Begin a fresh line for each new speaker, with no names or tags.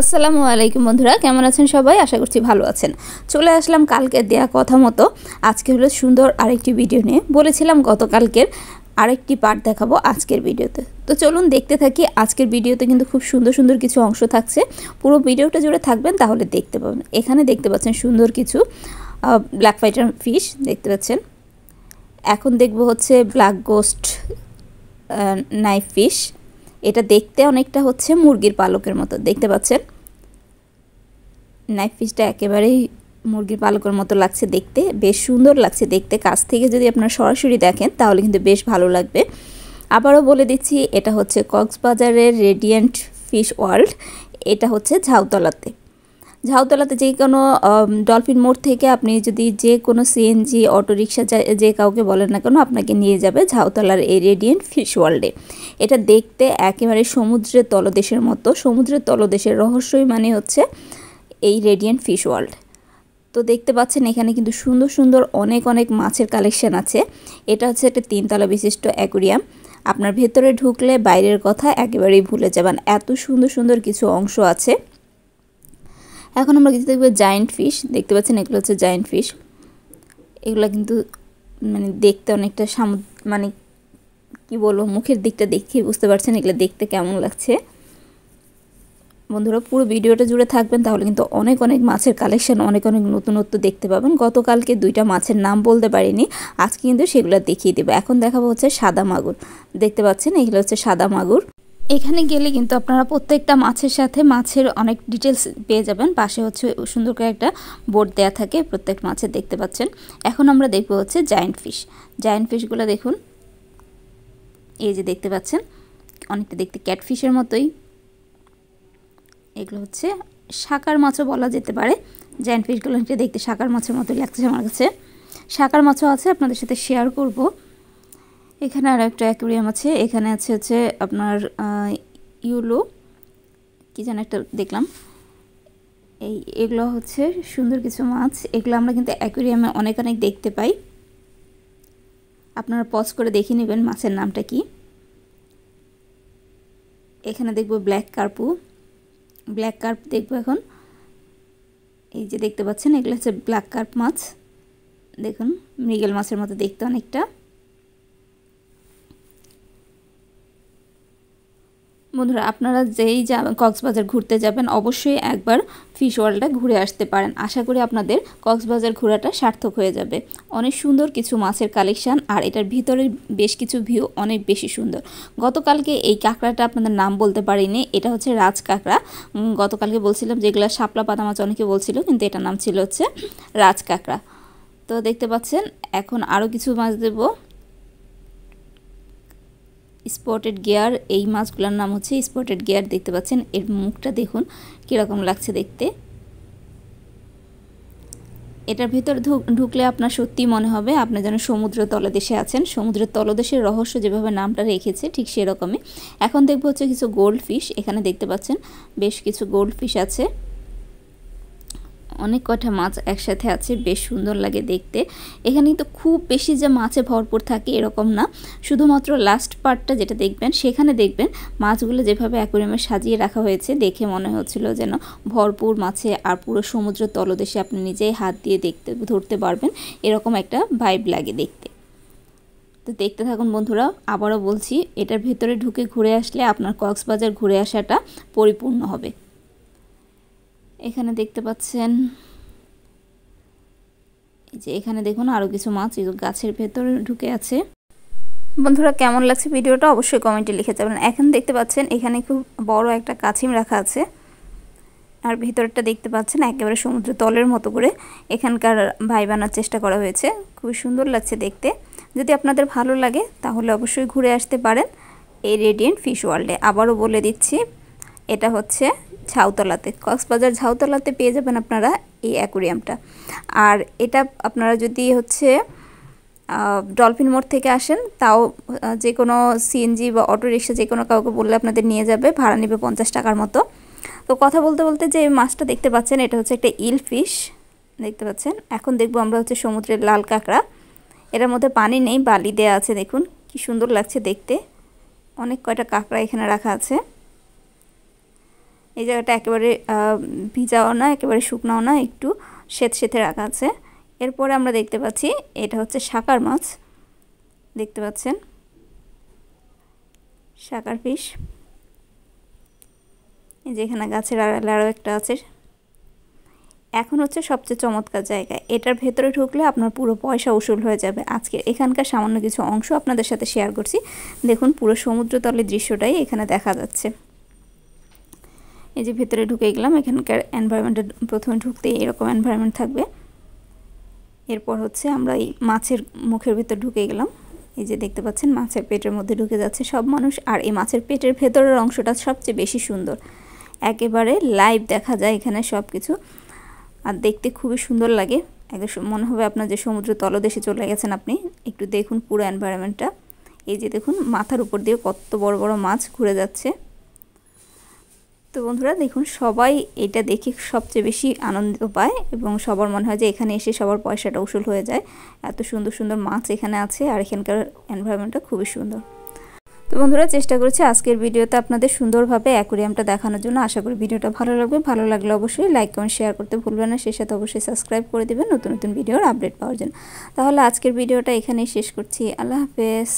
আসসালামু আলাইকুম বন্ধুরা, কেমন আছেন সবাই? আশা করছি ভালো আছেন। চলে আসলাম কালকে দেয়া কথা মতো। আজকে হলো সুন্দর আরেকটি ভিডিও নিয়ে। বলেছিলাম গতকালকের আরেকটি পার্ট দেখাবো আজকের ভিডিওতে। তো চলুন দেখতে থাকি। আজকের ভিডিওতে কিন্তু খুব সুন্দর সুন্দর কিছু অংশ থাকছে। পুরো ভিডিওটা জুড়ে থাকবেন, তাহলে দেখতে পাবেন। এখানে দেখতে পাচ্ছেন সুন্দর কিছু ব্ল্যাক ফাইটার ফিশ দেখতে পাচ্ছেন। এখন দেখব হচ্ছে ব্ল্যাক গোস্ট নাইফ ফিশ। এটা দেখতে অনেকটা হচ্ছে মুরগির পালকের মতো দেখতে পাচ্ছেন। নাইফ ফিশটা একেবারেই মুরগির পালকের মতো লাগছে দেখতে, বেশ সুন্দর লাগছে দেখতে। কাছ থেকে যদি আপনারা সরাসরি দেখেন তাহলে কিন্তু বেশ ভালো লাগবে। আবারও বলে দিচ্ছি, এটা হচ্ছে কক্সবাজারের রেডিয়েন্ট ফিশ ওয়ার্ল্ড। এটা হচ্ছে ঝাউতলাতে যে কোনো ডলফিন মোড় থেকে আপনি যদি যে কোনো সিএনজি অটোরিকশা যে কাউকে বলেন না কেন, আপনাকে নিয়ে যাবে ঝাউতলার এই রেডিয়েন্ট ফিশ ওয়ার্ল্ডে। এটা দেখতে একেবারে সমুদ্রের তলদেশের মতো। সমুদ্রের তলদেশের রহস্যই মানে হচ্ছে এই রেডিয়েন্ট ফিশ ওয়ার্ল্ড। তো দেখতে পাচ্ছেন এখানে কিন্তু সুন্দর সুন্দর অনেক অনেক মাছের কালেকশন আছে। এটা হচ্ছে একটা 3 তলা বিশিষ্ট অ্যাকুরিয়াম। আপনার ভেতরে ঢুকলে বাইরের কথা একেবারেই ভুলে যাবেন, এত সুন্দর সুন্দর কিছু অংশ আছে। এখন আমরা কিছু দেখব জায়েন্ট ফিশ। দেখতে পাচ্ছেন এগুলো হচ্ছে জায়েন্ট ফিশ। এগুলো কিন্তু মানে দেখতে অনেকটা মানে কি বলবো, মুখের দিকটা দেখে বুঝতে পারছেন এগুলো দেখতে কেমন লাগছে। বন্ধুরা পুরো ভিডিওটা জুড়ে থাকবেন, তাহলে কিন্তু অনেক অনেক মাছের কালেকশন, অনেক অনেক নতুনত্ব দেখতে পাবেন। গতকালকে 2টা মাছের নাম বলতে পারিনি, আজকে কিন্তু সেগুলো দেখিয়ে দেবো। এখন দেখাবো হচ্ছে সাদা মাগুর। দেখতে পাচ্ছেন এগুলো হচ্ছে সাদা মাগুর। এখানে গেলে কিন্তু আপনারা প্রত্যেকটা মাছের সাথে মাছের অনেক ডিটেলস পেয়ে যাবেন। পাশে হচ্ছে সুন্দর করে একটা বোর্ড দেয়া থাকে প্রত্যেক মাছের, দেখতে পাচ্ছেন। এখন আমরা দেখবো হচ্ছে জায়েন্ট ফিশ। জায়েন্ট ফিশগুলো দেখুন, এই যে দেখতে পাচ্ছেন অনেকটা দেখতে ক্যাটফিশের মতোই। এগুলো হচ্ছে শাকার মাছও বলা যেতে পারে। জায়েন্ট ফিশগুলো দেখতে শাকার মাছের মতোই লাগছে আমার কাছে। শাকার মাছও আছে, আপনাদের সাথে শেয়ার করব। এখানে আর একটা অ্যাকুরিয়াম আছে। এখানে আছে হচ্ছে আপনার ইউলো কি যেন একটা দেখলাম। এগুলো হচ্ছে সুন্দর কিছু মাছ। এগুলো আমরা কিন্তু অ্যাকুরিয়ামে অনেক অনেক দেখতে পাই। আপনারা পজ করে দেখে নেবেন মাছের নামটা কি। এখানে দেখব ব্ল্যাক কার্প দেখবো এখন। এই যে দেখতে পাচ্ছেন এগুলো হচ্ছে ব্ল্যাক কার্প মাছ। দেখুন মৃগেল মাছের মতো দেখতে অনেকটা। বন্ধুরা আপনারা যেই কক্সবাজার ঘুরতে যাবেন অবশ্যই একবার ফিশ ওয়ার্ল্ডটা ঘুরে আসতে পারেন। আশা করি আপনাদের কক্সবাজার ঘোরাটা সার্থক হয়ে যাবে। অনেক সুন্দর কিছু মাছের কালেকশান, আর এটার ভিতরে বেশ কিছু ভিউ অনেক বেশি সুন্দর। গতকালকে এই কাঁকড়াটা আপনাদের নাম বলতে পারিনি, এটা হচ্ছে রাজ কাঁকড়া। গতকালকে বলছিলাম যেগুলো শাপলা পাতা মাছ অনেকে বলছিল, কিন্তু এটার নাম ছিল হচ্ছে রাজ কাঁকড়া। তো দেখতে পাচ্ছেন এখন আরও কিছু মাছ দেব। স্পটেড গিয়ার, এই মাছগুলোর নাম হচ্ছে স্পটেড গিয়ার। দেখতে পাচ্ছেন এর মুখটা দেখুন কীরকম লাগছে দেখতে। এটার ভিতর ঢুকলে আপনার সত্যি মনে হবে আপনি যেন সমুদ্র তলদেশে আছেন। সমুদ্রের তলদেশের রহস্য যেভাবে নামটা রেখেছে ঠিক সেরকমই। এখন দেখবো হচ্ছে কিছু গোল্ড ফিশ। এখানে দেখতে পাচ্ছেন বেশ কিছু গোল্ড ফিশ আছে। অনেক কটা মাছ একসাথে আছে, বেশ সুন্দর লাগে দেখতে। এখানে কিন্তু খুব বেশি যে মাছে ভরপুর থাকে এরকম না, শুধুমাত্র লাস্ট পার্টটা যেটা দেখবেন সেখানে দেখবেন মাছগুলো যেভাবে অ্যাকুরিয়ামে সাজিয়ে রাখা হয়েছে দেখে মনে হচ্ছিল যেন ভরপুর মাছে, আর পুরো সমুদ্র তলদেশে আপনি নিজেই হাত দিয়ে ধরতে পারবেন, এরকম একটা ভাইব লাগে দেখতে। তো দেখতে থাকুন বন্ধুরা। আবারও বলছি, এটার ভেতরে ঢুকে ঘুরে আসলে আপনার কক্সবাজার ঘুরে আসাটা পরিপূর্ণ হবে। এখানে দেখতে পাচ্ছেন এই যে এখানে দেখুন আরও কিছু মাছ গাছের ভেতরে ঢুকে আছে। বন্ধুরা কেমন লাগছে ভিডিওটা অবশ্যই কমেন্টে লিখে যাবেন। এখন দেখতে পাচ্ছেন এখানে খুব বড় একটা কাছিম রাখা আছে, আর ভিতরটা দেখতে পাচ্ছেন একেবারে সমুদ্র তলের মতো করে এখানকার ভাই বানার চেষ্টা করা হয়েছে। খুবই সুন্দর লাগছে দেখতে। যদি আপনাদের ভালো লাগে তাহলে অবশ্যই ঘুরে আসতে পারেন এই রেডিয়েন্ট ফিশ ওয়ার্ল্ডে। আবারও বলে দিচ্ছি, এটা হচ্ছে ঝাউতলাতে, কক্সবাজার ঝাউতলাতে পেয়ে যাবেন আপনারা এই অ্যাকুরিয়ামটা। আর এটা আপনারা যদি হচ্ছে ডলফিন মোড় থেকে আসেন, তাও যে কোনো সিএনজি বা অটোরিকশা যে কোনো কাউকে বললে আপনাদের নিয়ে যাবে, ভাড়া নেবে 50 টাকার মতো। তো কথা বলতে বলতে যে মাছটা দেখতে পাচ্ছেন এটা হচ্ছে একটা ইল ফিশ দেখতে পাচ্ছেন। এখন দেখবো আমরা হচ্ছে সমুদ্রের লাল কাঁকড়া। এটার মধ্যে পানি নেই, বালি দেওয়া আছে। দেখুন কি সুন্দর লাগছে দেখতে। অনেক কয়টা কাঁকড়া এখানে রাখা আছে। এই জায়গাটা একেবারে ভিজাও না, একেবারে শুকনাও না, একটু সেঁতে রাখা আছে। এরপরে আমরা দেখতে পাচ্ছি এটা হচ্ছে শাকার মাছ, দেখতে পাচ্ছেন শাকার ফিশ। এই যে এখানে গাছের আড়ালে আরও একটা আছে। এখন হচ্ছে সবচেয়ে চমৎকার জায়গা, এটার ভেতরে ঢুকলে আপনার পুরো পয়সা উসুল হয়ে যাবে। আজকে এখানকার সামান্য কিছু অংশ আপনাদের সাথে শেয়ার করছি। দেখুন পুরো সমুদ্রতলের দৃশ্যটাই এখানে দেখা যাচ্ছে। এই যে ভেতরে ঢুকে গেলাম, এখানকার এনভায়রনমেন্টে প্রথমে ঢুকতেই এরকম এনভায়রনমেন্ট থাকবে। এরপর হচ্ছে আমরা এই মাছের মুখের ভিতর ঢুকে গেলাম। এই যে দেখতে পাচ্ছেন মাছের পেটের মধ্যে ঢুকে যাচ্ছে সব মানুষ। আর এই মাছের পেটের ভেতরের অংশটা সবচেয়ে বেশি সুন্দর, একেবারে লাইভ দেখা যায় এখানে সব কিছু, আর দেখতে খুবই সুন্দর লাগে। একদম মনে হবে আপনার যে সমুদ্র তলদেশে চলে গেছেন আপনি। একটু দেখুন পুরো এনভায়রনমেন্টটা। এই যে দেখুন মাথার উপর দিয়ে কত বড় বড় মাছ ঘুরে যাচ্ছে। তো বন্ধুরা দেখুন, সবাই এটা দেখে সবচেয়ে বেশি আনন্দ পায় এবং সবার মনে হয় যে এখানে এসে সবার পয়সাটা উসুল হয়ে যায়। এত সুন্দর সুন্দর মাছ এখানে আছে আর এখানকার এনভায়রনমেন্টটা খুবই সুন্দর। তো বন্ধুরা চেষ্টা করেছি আজকের ভিডিওতে আপনাদের সুন্দরভাবে অ্যাকোয়ারিয়ামটা দেখানোর জন্য। আশা করি ভিডিওটা ভালো লাগবে। ভালো লাগলে অবশ্যই লাইক কমেন্ট শেয়ার করতে ভুলবেন না। সেই সাথে অবশ্যই সাবস্ক্রাইব করে দেবেন নতুন নতুন ভিডিওর আপডেট পাওয়ার জন্য। তাহলে আজকের ভিডিওটা এখানেই শেষ করছি। আল্লাহ হাফেজ।